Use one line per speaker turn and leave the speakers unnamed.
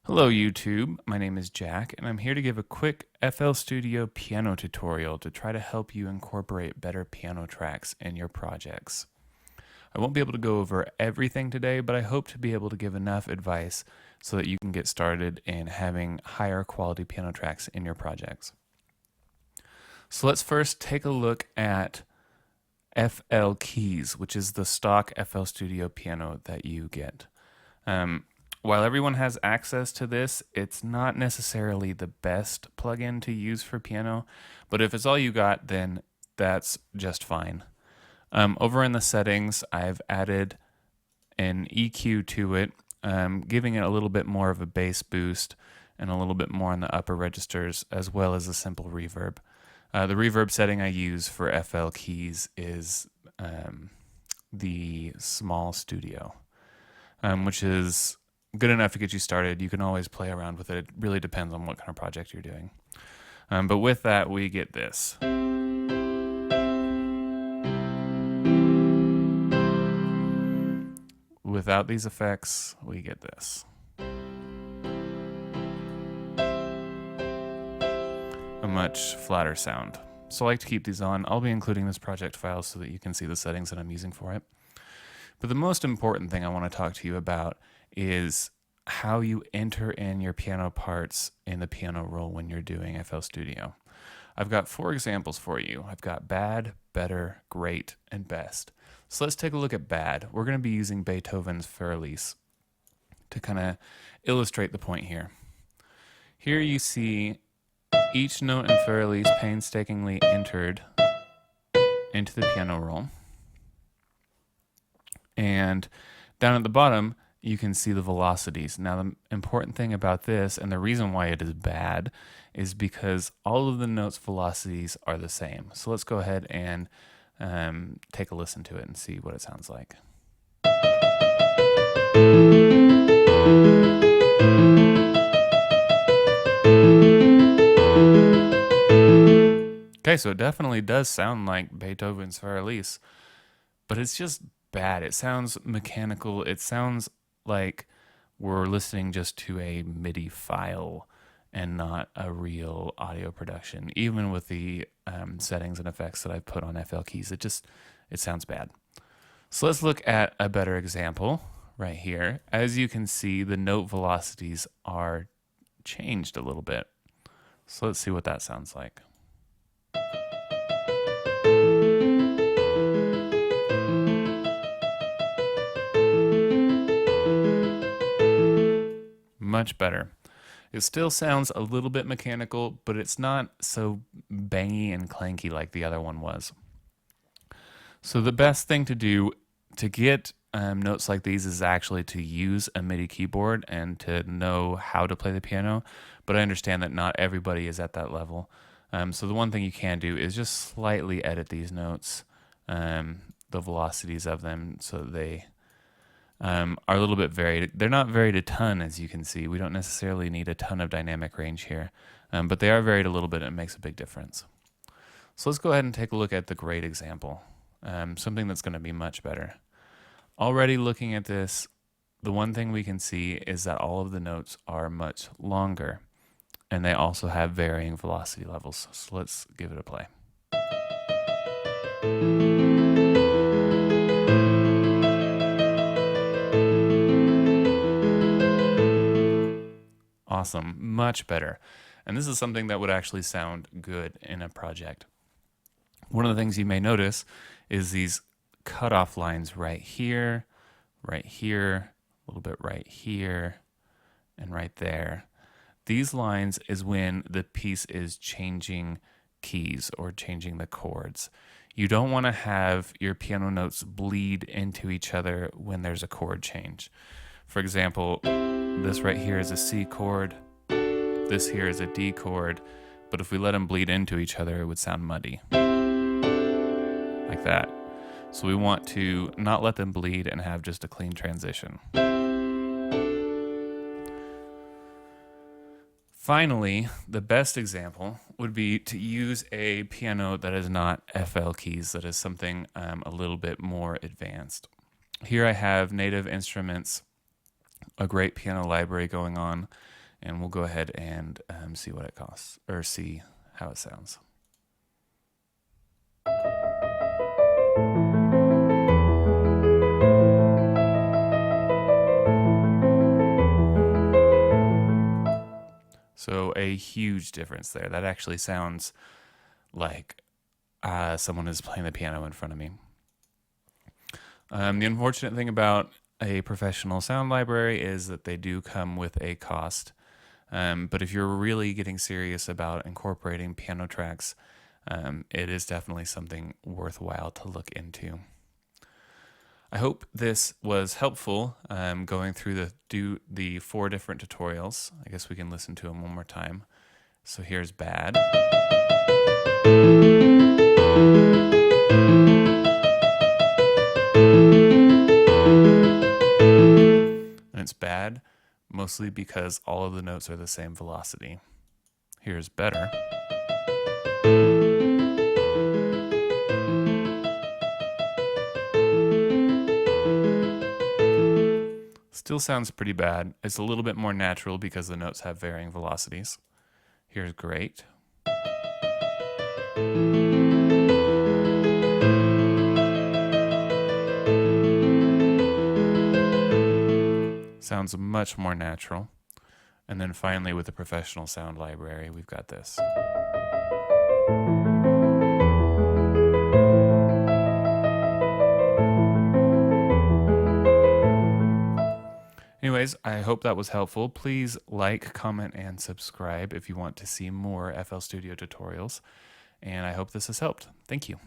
Hello YouTube, my name is Jack and I'm here to give a quick FL Studio piano tutorial to try to help you incorporate better piano tracks in your projects. I won't be able to go over everything today, but I hope to be able to give enough advice so that you can get started in having higher quality piano tracks in your projects. So let's first take a look at FL Keys, which is the stock FL Studio piano that you get. While everyone has access to this, it's not necessarily the best plugin to use for piano, but if it's all you got, then that's just fine. Over in the settings, I've added an EQ to it, giving it a little bit more of a bass boost and a little bit more on the upper registers, as well as a simple reverb. The reverb setting I use for FL Keys is the Small Studio, which is good enough to get you started. You can always play around with it. It really depends on what kind of project you're doing. But with that, we get this. Without these effects, we get this. A much flatter sound. So I like to keep these on. I'll be including this project file so that you can see the settings that I'm using for it. But the most important thing I want to talk to you about is how you enter in your piano parts in the piano roll when you're doing FL Studio. I've got 4 examples for you. I've got bad, better, great, and best. So let's take a look at bad. We're going to be using Beethoven's Feuerlied to kind of illustrate the point here. Here you see each note in Feuerlied painstakingly entered into the piano roll. And down at the bottom, you can see the velocities. Now, the important thing about this, and the reason why it is bad, is because all of the notes' velocities are the same. So let's go ahead and take a listen to it and see what it sounds like. Okay, so it definitely does sound like Beethoven's Feuerlied, but it's just bad. It sounds mechanical. It sounds like we're listening just to a MIDI file and not a real audio production. Even with the settings and effects that I've put on FL Keys, it sounds bad. So let's look at a better example right here. As you can see, the note velocities are changed a little bit. So let's see what that sounds like. Much better. It still sounds a little bit mechanical, but it's not so bangy and clanky like the other one was. So the best thing to do to get notes like these is actually to use a MIDI keyboard and to know how to play the piano, but I understand that not everybody is at that level. So the one thing you can do is just slightly edit these notes, the velocities of them, so that they are a little bit varied. They're not varied a ton, as you can see. We don't necessarily need a ton of dynamic range here, but they are varied a little bit and it makes a big difference. So let's go ahead and take a look at the great example, something that's going to be much better. Already looking at this, the one thing we can see is that all of the notes are much longer, and they also have varying velocity levels. So let's give it a play. Awesome, much better. And this is something that would actually sound good in a project. One of the things you may notice is these cutoff lines right here, a little bit right here, and right there. These lines is when the piece is changing keys or changing the chords. You don't want to have your piano notes bleed into each other when there's a chord change. For example, this right here is a C chord, this here is a D chord, but if we let them bleed into each other, it would sound muddy. Like that. So we want to not let them bleed and have just a clean transition. Finally, the best example would be to use a piano that is not FL Keys, that is something a little bit more advanced. Here I have Native Instruments a great piano library going on, and we'll go ahead and see what it costs, or see how it sounds. So a huge difference there. That actually sounds like someone is playing the piano in front of me. The unfortunate thing about a professional sound library is that they do come with a cost. But if you're really getting serious about incorporating piano tracks, it is definitely something worthwhile to look into. I hope this was helpful going through the 4 different tutorials. I guess we can listen to them one more time. So here's bad. And it's bad mostly because all of the notes are the same velocity. Here's better. Still sounds pretty bad. It's a little bit more natural because the notes have varying velocities. Here's great. Sounds much more natural. And then finally, with the professional sound library, we've got this. Anyways, I hope that was helpful. Please like, comment, and subscribe if you want to see more FL Studio tutorials. And I hope this has helped. Thank you.